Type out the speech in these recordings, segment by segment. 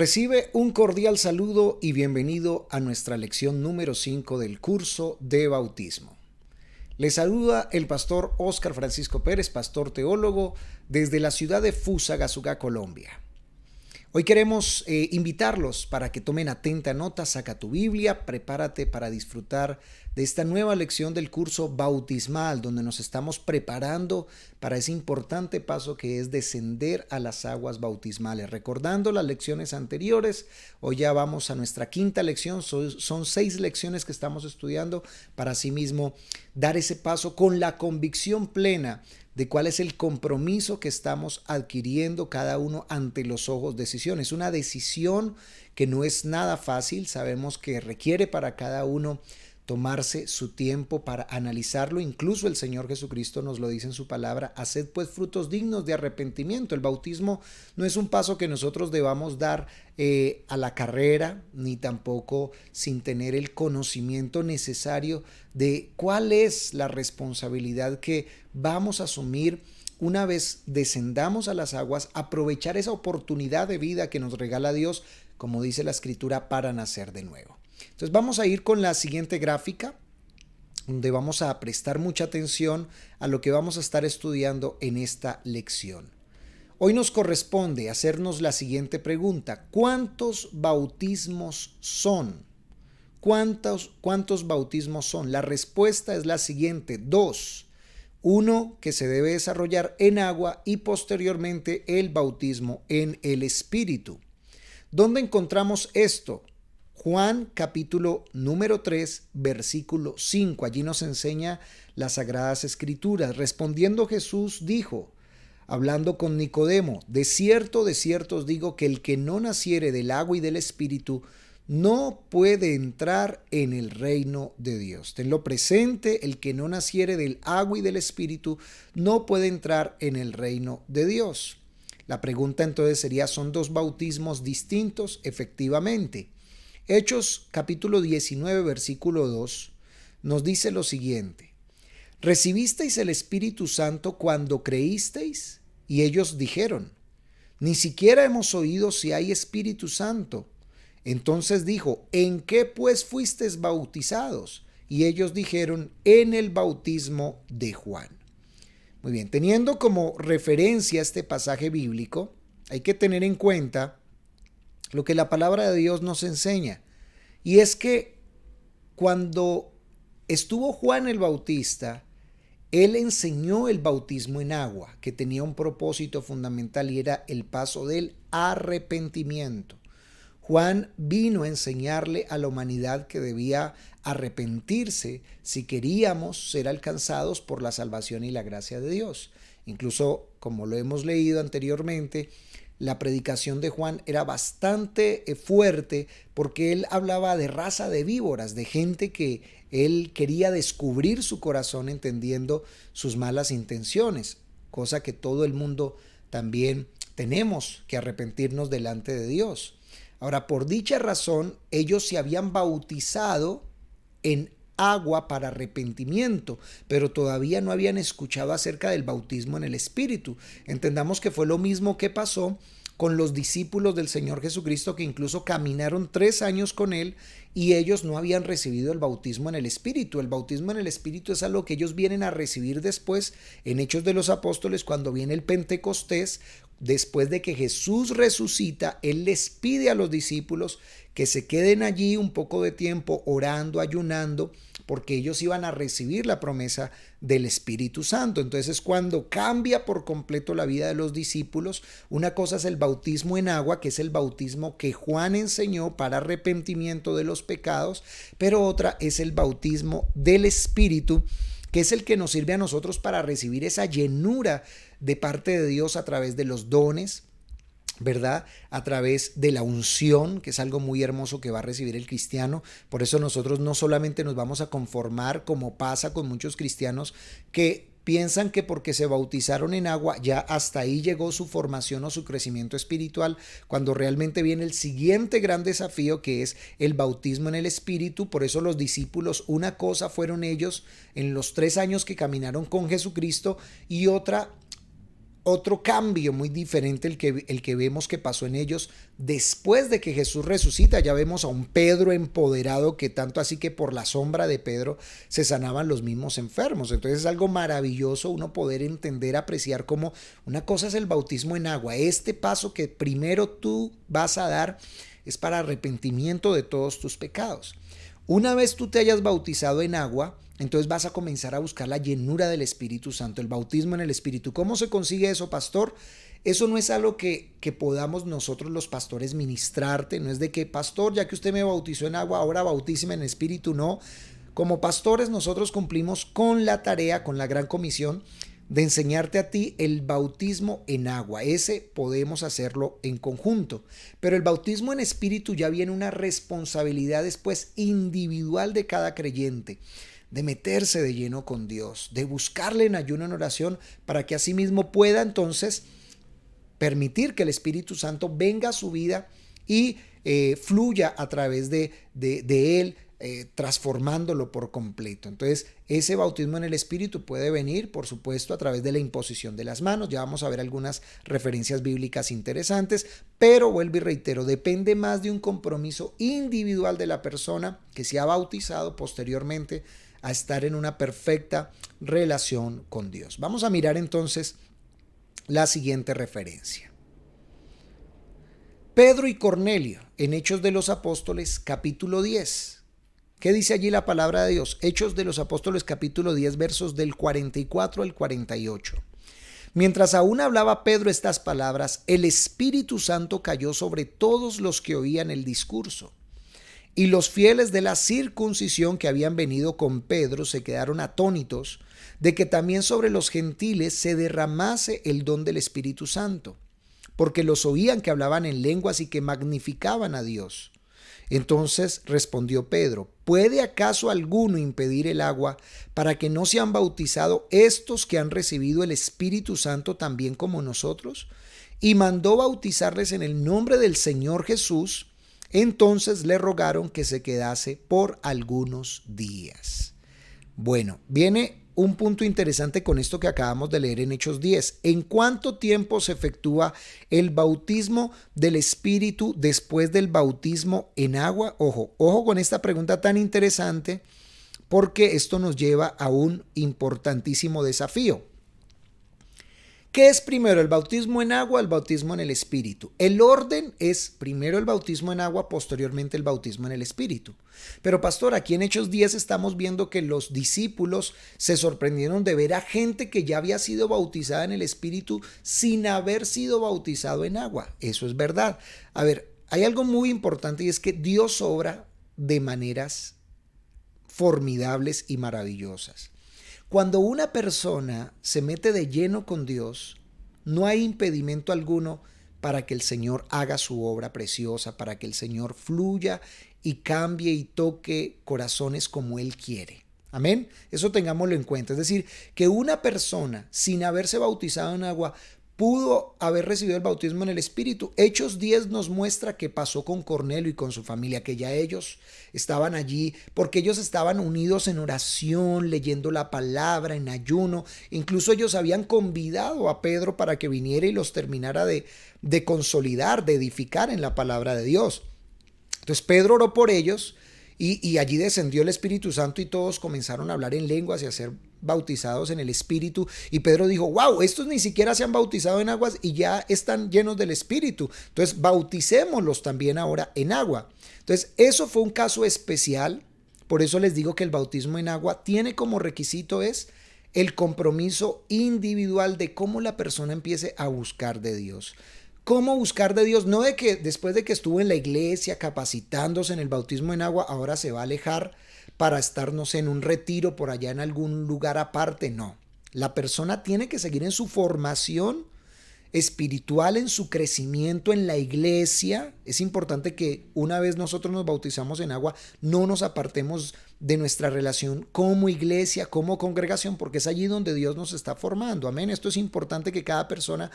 Recibe un cordial saludo y bienvenido a nuestra lección número 5 del curso de bautismo. Le saluda el pastor Óscar Francisco Pérez, pastor teólogo, desde la ciudad de Fusagasugá, Colombia. Hoy queremos invitarlos para que tomen atenta nota, saca tu Biblia, prepárate para disfrutar de esta nueva lección del curso bautismal, donde nos estamos preparando para ese importante paso que es descender a las aguas bautismales. Recordando las lecciones anteriores, hoy ya vamos a nuestra quinta lección, son 6 lecciones que estamos estudiando para asimismo dar ese paso con la convicción plena de cuál es el compromiso que estamos adquiriendo cada uno ante los ojos de decisión. Es una decisión que no es nada fácil, sabemos que requiere para cada uno tomarse su tiempo para analizarlo. Incluso el Señor Jesucristo nos lo dice en su palabra: haced pues frutos dignos de arrepentimiento. El bautismo no es un paso que nosotros debamos dar a la carrera, ni tampoco sin tener el conocimiento necesario de cuál es la responsabilidad que vamos a asumir una vez descendamos a las aguas, aprovechar esa oportunidad de vida que nos regala Dios, como dice la Escritura, para nacer de nuevo. Entonces vamos a ir con la siguiente gráfica, donde vamos a prestar mucha atención a lo que vamos a estar estudiando en esta lección. Hoy nos corresponde hacernos la siguiente pregunta: ¿cuántos bautismos son? ¿Cuántos bautismos son? La respuesta es la siguiente: 2. Uno que se debe desarrollar en agua y posteriormente el bautismo en el Espíritu. ¿Dónde encontramos esto? Juan capítulo número 3, versículo 5. Allí nos enseña las Sagradas Escrituras. Respondiendo Jesús dijo, hablando con Nicodemo: de cierto os digo que el que no naciere del agua y del Espíritu no puede entrar en el reino de Dios. Tenlo presente: el que no naciere del agua y del Espíritu no puede entrar en el reino de Dios. La pregunta entonces sería: ¿son dos bautismos distintos? Efectivamente. Hechos capítulo 19, versículo 2 nos dice lo siguiente: ¿recibisteis el Espíritu Santo cuando creísteis? Y ellos dijeron: ni siquiera hemos oído si hay Espíritu Santo. Entonces dijo: ¿en qué pues fuisteis bautizados? Y ellos dijeron: en el bautismo de Juan. Muy bien, teniendo como referencia este pasaje bíblico, hay que tener en cuenta lo que la palabra de Dios nos enseña. Y es que cuando estuvo Juan el Bautista, él enseñó el bautismo en agua, que tenía un propósito fundamental y era el paso del arrepentimiento. Juan vino a enseñarle a la humanidad que debía arrepentirse si queríamos ser alcanzados por la salvación y la gracia de Dios. Incluso, como lo hemos leído anteriormente, la predicación de Juan era bastante fuerte porque él hablaba de raza de víboras, de gente que él quería descubrir su corazón entendiendo sus malas intenciones, cosa que todo el mundo también tenemos que arrepentirnos delante de Dios. Ahora, por dicha razón, ellos se habían bautizado en agua para arrepentimiento, pero todavía no habían escuchado acerca del bautismo en el Espíritu. Entendamos que fue lo mismo que pasó con los discípulos del Señor Jesucristo, que incluso caminaron 3 años con Él y ellos no habían recibido el bautismo en el Espíritu. El bautismo en el Espíritu es algo que ellos vienen a recibir después en Hechos de los Apóstoles, cuando viene el Pentecostés. Después de que Jesús resucita, Él les pide a los discípulos que se queden allí un poco de tiempo orando, ayunando, porque ellos iban a recibir la promesa del Espíritu Santo. Entonces, cuando cambia por completo la vida de los discípulos, una cosa es el bautismo en agua, que es el bautismo que Juan enseñó para arrepentimiento de los pecados, pero otra es el bautismo del Espíritu, que es el que nos sirve a nosotros para recibir esa llenura de parte de Dios a través de los dones, ¿verdad? A través de la unción, que es algo muy hermoso que va a recibir el cristiano. Por eso nosotros no solamente nos vamos a conformar, como pasa con muchos cristianos que piensan que porque se bautizaron en agua ya hasta ahí llegó su formación o su crecimiento espiritual, cuando realmente viene el siguiente gran desafío, que es el bautismo en el Espíritu. Por eso los discípulos, una cosa fueron ellos en los 3 años que caminaron con Jesucristo y otra otro cambio muy diferente el que vemos que pasó en ellos después de que Jesús resucita. Ya vemos a un Pedro empoderado, que tanto así que por la sombra de Pedro se sanaban los mismos enfermos. Entonces es algo maravilloso uno poder entender, apreciar cómo una cosa es el bautismo en agua. Este paso que primero tú vas a dar es para arrepentimiento de todos tus pecados. Una vez tú te hayas bautizado en agua, entonces vas a comenzar a buscar la llenura del Espíritu Santo, el bautismo en el Espíritu. ¿Cómo se consigue eso, pastor? Eso no es algo que podamos nosotros los pastores ministrarte, no es de que, pastor, ya que usted me bautizó en agua, ahora bautíceme en Espíritu, no. Como pastores nosotros cumplimos con la tarea, con la gran comisión de enseñarte a ti el bautismo en agua. Ese podemos hacerlo en conjunto. Pero el bautismo en Espíritu ya viene una responsabilidad después individual de cada creyente, de meterse de lleno con Dios, de buscarle en ayuno, en oración, para que así mismo pueda entonces permitir que el Espíritu Santo venga a su vida y fluya a través de él, transformándolo por completo. Entonces, ese bautismo en el Espíritu puede venir, por supuesto, a través de la imposición de las manos. Ya vamos a ver algunas referencias bíblicas interesantes, pero vuelvo y reitero, depende más de un compromiso individual de la persona que se ha bautizado posteriormente a estar en una perfecta relación con Dios. Vamos a mirar entonces la siguiente referencia. Pedro y Cornelio, en Hechos de los Apóstoles, capítulo 10. ¿Qué dice allí la palabra de Dios? Hechos de los Apóstoles, capítulo 10, versos del 44 al 48. Mientras aún hablaba Pedro estas palabras, el Espíritu Santo cayó sobre todos los que oían el discurso. Y los fieles de la circuncisión que habían venido con Pedro se quedaron atónitos de que también sobre los gentiles se derramase el don del Espíritu Santo, porque los oían que hablaban en lenguas y que magnificaban a Dios. Entonces respondió Pedro: ¿puede acaso alguno impedir el agua para que no sean bautizados estos que han recibido el Espíritu Santo también como nosotros? Y mandó bautizarles en el nombre del Señor Jesús. Entonces le rogaron que se quedase por algunos días. Bueno, viene un punto interesante con esto que acabamos de leer en Hechos 10. ¿En cuánto tiempo se efectúa el bautismo del Espíritu después del bautismo en agua? Ojo con esta pregunta tan interesante, porque esto nos lleva a un importantísimo desafío. ¿Qué es primero, el bautismo en agua o el bautismo en el Espíritu? El orden es primero el bautismo en agua, posteriormente el bautismo en el Espíritu. Pero pastor, aquí en Hechos 10 estamos viendo que los discípulos se sorprendieron de ver a gente que ya había sido bautizada en el Espíritu sin haber sido bautizado en agua. Eso es verdad. A ver, hay algo muy importante y es que Dios obra de maneras formidables y maravillosas. Cuando una persona se mete de lleno con Dios, no hay impedimento alguno para que el Señor haga su obra preciosa, para que el Señor fluya y cambie y toque corazones como Él quiere. Amén. Eso tengámoslo en cuenta. Es decir, que una persona sin haberse bautizado en agua pudo haber recibido el bautismo en el Espíritu. Hechos 10 nos muestra que pasó con Cornelio y con su familia, que ya ellos estaban allí porque ellos estaban unidos en oración, leyendo la palabra, en ayuno. Incluso ellos habían convidado a Pedro para que viniera y los terminara de consolidar, de edificar en la palabra de Dios. Entonces Pedro oró por ellos y allí descendió el Espíritu Santo y todos comenzaron a hablar en lenguas y a ser bautizados en el Espíritu. Y Pedro dijo: wow, estos ni siquiera se han bautizado en aguas y ya están llenos del Espíritu. Entonces bauticémoslos también ahora en agua. Entonces eso fue un caso especial. Por eso les digo que el bautismo en agua tiene como requisito es el compromiso individual de cómo la persona empiece a buscar de Dios. ¿Cómo buscar de Dios? No de que después de que estuvo en la iglesia capacitándose en el bautismo en agua, ahora se va a alejar para estar, no sé, en un retiro por allá en algún lugar aparte. No, la persona tiene que seguir en su formación espiritual, en su crecimiento en la iglesia. Es importante que una vez nosotros nos bautizamos en agua, no nos apartemos de nuestra relación como iglesia, como congregación, porque es allí donde Dios nos está formando. Amén. Esto es importante que cada persona,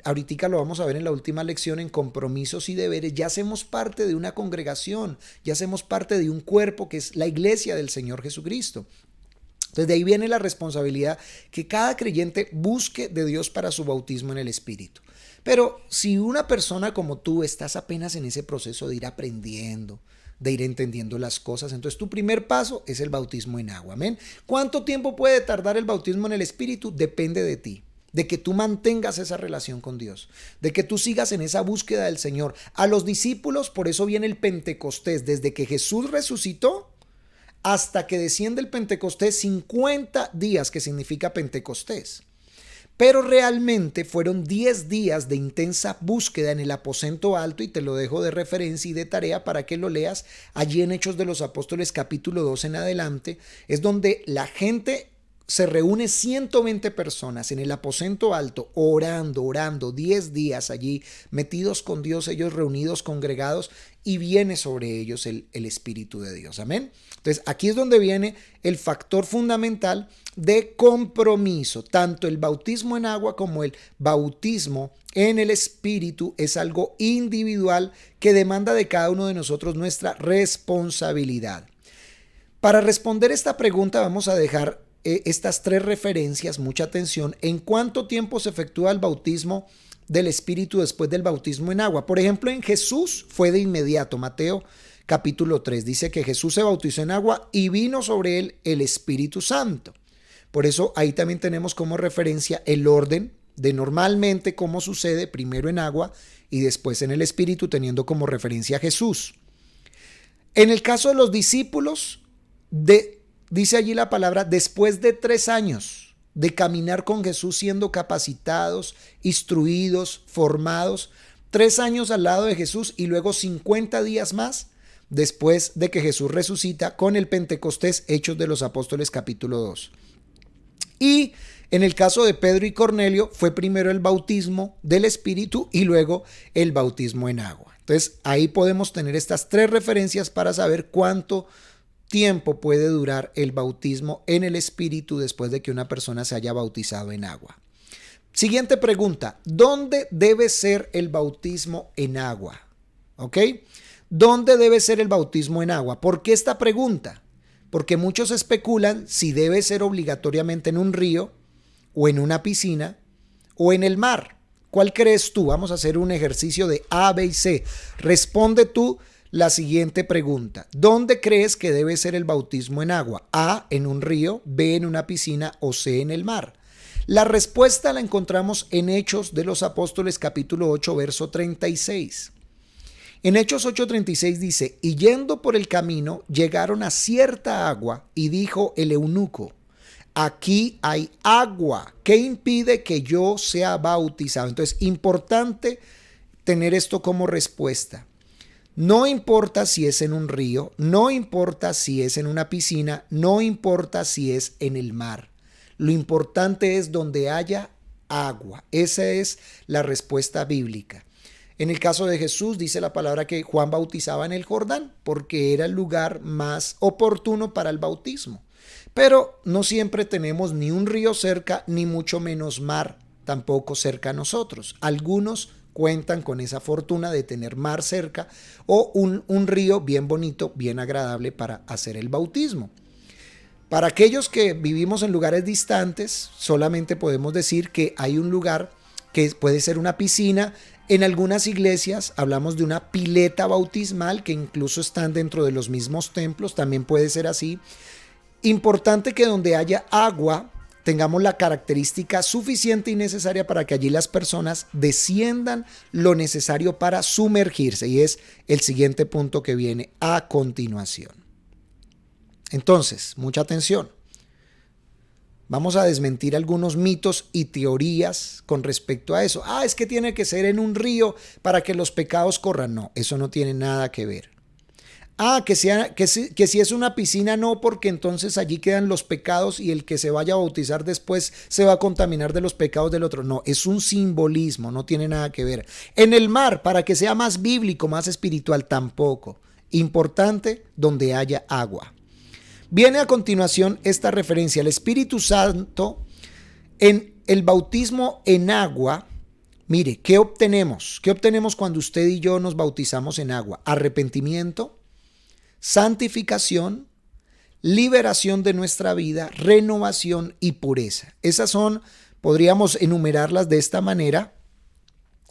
ahorita lo vamos a ver en la última lección, en compromisos y deberes, ya hacemos parte de una congregación, ya hacemos parte de un cuerpo que es la iglesia del Señor Jesucristo. Entonces de ahí viene la responsabilidad que cada creyente busque de Dios para su bautismo en el Espíritu. Pero si una persona como tú estás apenas en ese proceso de ir aprendiendo, de ir entendiendo las cosas, entonces tu primer paso es el bautismo en agua. Amén. ¿Cuánto tiempo puede tardar el bautismo en el Espíritu? Depende de ti. De que tú mantengas esa relación con Dios, de que tú sigas en esa búsqueda del Señor. A los discípulos, por eso viene el Pentecostés, desde que Jesús resucitó hasta que desciende el Pentecostés, 50 días, que significa Pentecostés. Pero realmente fueron 10 días de intensa búsqueda en el aposento alto, y te lo dejo de referencia y de tarea para que lo leas allí en Hechos de los Apóstoles capítulo 2 en adelante. Es donde la gente se reúne, 120 personas en el aposento alto, orando 10 días allí, metidos con Dios, ellos reunidos, congregados, y viene sobre ellos el Espíritu de Dios. Amén. Entonces aquí es donde viene el factor fundamental de compromiso. Tanto el bautismo en agua como el bautismo en el Espíritu es algo individual que demanda de cada uno de nosotros nuestra responsabilidad. Para responder esta pregunta vamos a dejar estas 3 referencias, mucha atención, en cuánto tiempo se efectúa el bautismo del Espíritu después del bautismo en agua. Por ejemplo, en Jesús fue de inmediato. Mateo capítulo 3 dice que Jesús se bautizó en agua y vino sobre él el Espíritu Santo. Por eso ahí también tenemos como referencia el orden de normalmente cómo sucede, primero en agua y después en el Espíritu, teniendo como referencia a Jesús. En el caso de los discípulos, dice allí la palabra, después de 3 años de caminar con Jesús, siendo capacitados, instruidos, formados, 3 años al lado de Jesús y luego 50 días más después de que Jesús resucita con el Pentecostés, Hechos de los Apóstoles capítulo 2. Y en el caso de Pedro y Cornelio fue primero el bautismo del Espíritu y luego el bautismo en agua. Entonces ahí podemos tener estas 3 referencias para saber cuánto tiempo puede durar el bautismo en el Espíritu después de que una persona se haya bautizado en agua. Siguiente pregunta, ¿dónde debe ser el bautismo en agua? ¿Ok? ¿Dónde debe ser el bautismo en agua? ¿Por qué esta pregunta? Porque muchos especulan si debe ser obligatoriamente en un río o en una piscina o en el mar. ¿Cuál crees tú? Vamos a hacer un ejercicio de A, B y C. Responde tú la siguiente pregunta. ¿Dónde crees que debe ser el bautismo en agua? A, en un río, B, en una piscina o C, en el mar. La respuesta la encontramos en Hechos de los Apóstoles capítulo 8, verso 36. En Hechos 8:36 dice, y yendo por el camino llegaron a cierta agua y dijo el eunuco, aquí hay agua, ¿qué impide que yo sea bautizado? Entonces, importante tener esto como respuesta. No importa si es en un río, no importa si es en una piscina, no importa si es en el mar. Lo importante es donde haya agua. Esa es la respuesta bíblica. En el caso de Jesús dice la palabra que Juan bautizaba en el Jordán porque era el lugar más oportuno para el bautismo. Pero no siempre tenemos ni un río cerca, ni mucho menos mar tampoco cerca a nosotros. Algunos cuentan con esa fortuna de tener mar cerca o un río bien bonito, bien agradable para hacer el bautismo. Para aquellos que vivimos en lugares distantes, solamente podemos decir que hay un lugar que puede ser una piscina. En algunas iglesias hablamos de una pileta bautismal que incluso están dentro de los mismos templos, también puede ser así. Importante que donde haya agua tengamos la característica suficiente y necesaria para que allí las personas desciendan lo necesario para sumergirse, y es el siguiente punto que viene a continuación. Entonces, mucha atención. Vamos a desmentir algunos mitos y teorías con respecto a eso. Es que tiene que ser en un río para que los pecados corran. No, eso no tiene nada que ver. Que si es una piscina, no, porque entonces allí quedan los pecados y el que se vaya a bautizar después se va a contaminar de los pecados del otro. No, es un simbolismo, no tiene nada que ver. En el mar, para que sea más bíblico, más espiritual, tampoco. Importante donde haya agua. Viene a continuación esta referencia al Espíritu Santo en el bautismo en agua. Mire, ¿qué obtenemos? ¿Qué obtenemos cuando usted y yo nos bautizamos en agua? Arrepentimiento, santificación, liberación de nuestra vida, renovación y pureza. Esas son, podríamos enumerarlas de esta manera.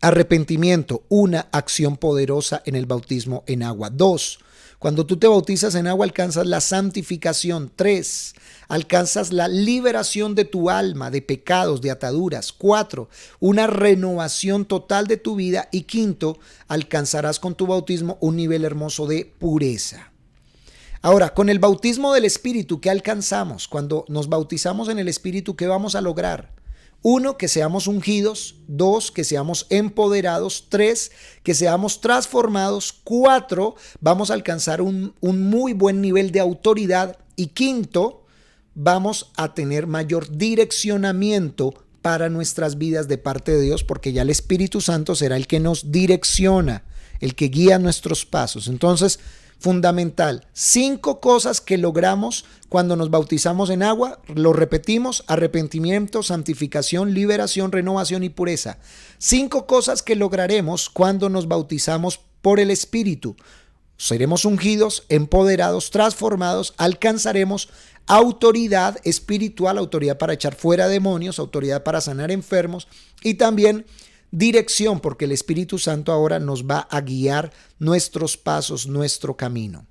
Arrepentimiento, una acción poderosa en el bautismo en agua. 2, cuando tú te bautizas en agua alcanzas la santificación. 3, alcanzas la liberación de tu alma, de pecados, de ataduras. 4, una renovación total de tu vida. Y 5, alcanzarás con tu bautismo un nivel hermoso de pureza. Ahora, con el bautismo del Espíritu, ¿qué alcanzamos? Cuando nos bautizamos en el Espíritu, ¿qué vamos a lograr? 1, que seamos ungidos. 2, que seamos empoderados. 3, que seamos transformados. 4, vamos a alcanzar un muy buen nivel de autoridad. Y 5, vamos a tener mayor direccionamiento para nuestras vidas de parte de Dios, porque ya el Espíritu Santo será el que nos direcciona, el que guía nuestros pasos. Entonces, fundamental, 5 cosas que logramos cuando nos bautizamos en agua. Lo repetimos: arrepentimiento, santificación, liberación, renovación y pureza. 5 cosas que lograremos cuando nos bautizamos por el Espíritu. Seremos ungidos, empoderados, transformados, alcanzaremos autoridad espiritual, autoridad para echar fuera demonios, autoridad para sanar enfermos y también dirección, porque el Espíritu Santo ahora nos va a guiar nuestros pasos, nuestro camino.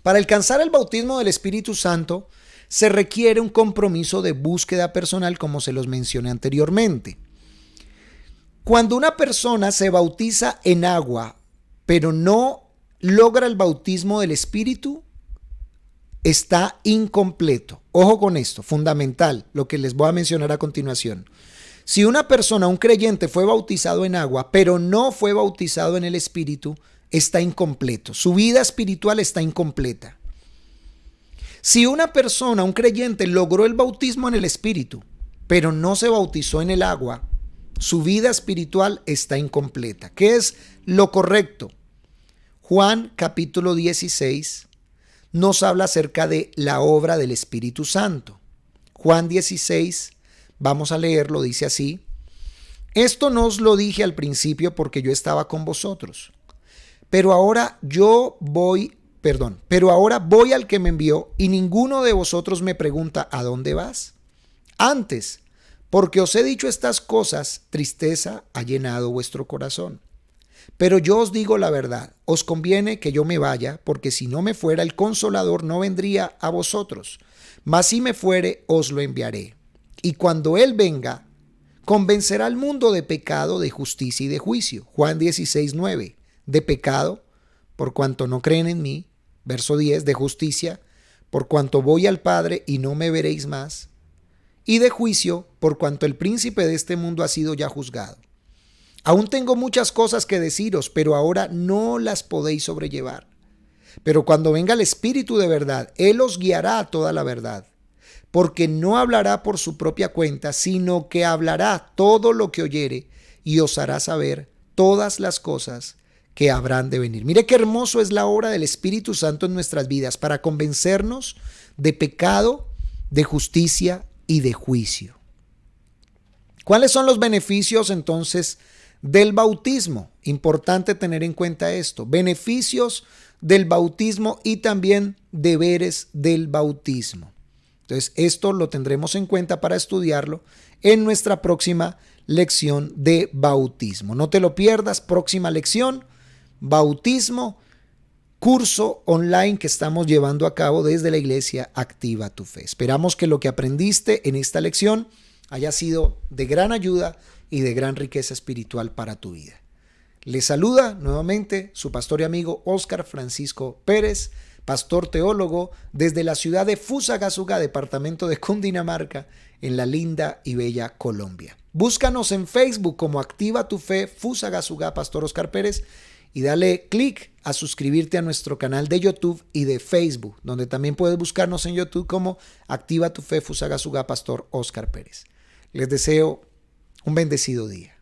Para alcanzar el bautismo del Espíritu Santo se requiere un compromiso de búsqueda personal, como se los mencioné anteriormente. Cuando una persona se bautiza en agua, pero no logra el bautismo del Espíritu, está incompleto. Ojo con esto, fundamental, lo que les voy a mencionar a continuación. Si una persona, un creyente, fue bautizado en agua, pero no fue bautizado en el Espíritu, está incompleto. Su vida espiritual está incompleta. Si una persona, un creyente, logró el bautismo en el Espíritu, pero no se bautizó en el agua, su vida espiritual está incompleta. ¿Qué es lo correcto? Juan capítulo 16 nos habla acerca de la obra del Espíritu Santo. Juan 16, vamos a leerlo, dice así: esto no os lo dije al principio porque yo estaba con vosotros, pero ahora voy al que me envió y ninguno de vosotros me pregunta ¿a dónde vas? Antes, porque os he dicho estas cosas, tristeza ha llenado vuestro corazón. Pero yo os digo la verdad, os conviene que yo me vaya, porque si no me fuera, el Consolador no vendría a vosotros, mas si me fuere, os lo enviaré. Y cuando Él venga, convencerá al mundo de pecado, de justicia y de juicio. Juan 16, 9. De pecado, por cuanto no creen en mí. Verso 10, de justicia, por cuanto voy al Padre y no me veréis más. Y de juicio, por cuanto el príncipe de este mundo ha sido ya juzgado. Aún tengo muchas cosas que deciros, pero ahora no las podéis sobrellevar. Pero cuando venga el Espíritu de verdad, Él os guiará a toda la verdad, porque no hablará por su propia cuenta, sino que hablará todo lo que oyere y os hará saber todas las cosas que habrán de venir. Mire qué hermoso es la obra del Espíritu Santo en nuestras vidas para convencernos de pecado, de justicia y de juicio. ¿Cuáles son los beneficios entonces del bautismo? Importante tener en cuenta esto. Beneficios del bautismo y también deberes del bautismo. Entonces, esto lo tendremos en cuenta para estudiarlo en nuestra próxima lección de bautismo. No te lo pierdas, próxima lección, bautismo, curso online que estamos llevando a cabo desde la iglesia Activa tu Fe. Esperamos que lo que aprendiste en esta lección haya sido de gran ayuda y de gran riqueza espiritual para tu vida. Les saluda nuevamente su pastor y amigo Óscar Francisco Pérez, pastor teólogo desde la ciudad de Fusagasugá, departamento de Cundinamarca, en la linda y bella Colombia. Búscanos en Facebook como Activa tu Fe Fusagasugá, Pastor Óscar Pérez, y dale clic a suscribirte a nuestro canal de YouTube y de Facebook, donde también puedes buscarnos en YouTube como Activa tu Fe Fusagasugá, Pastor Óscar Pérez. Les deseo un bendecido día.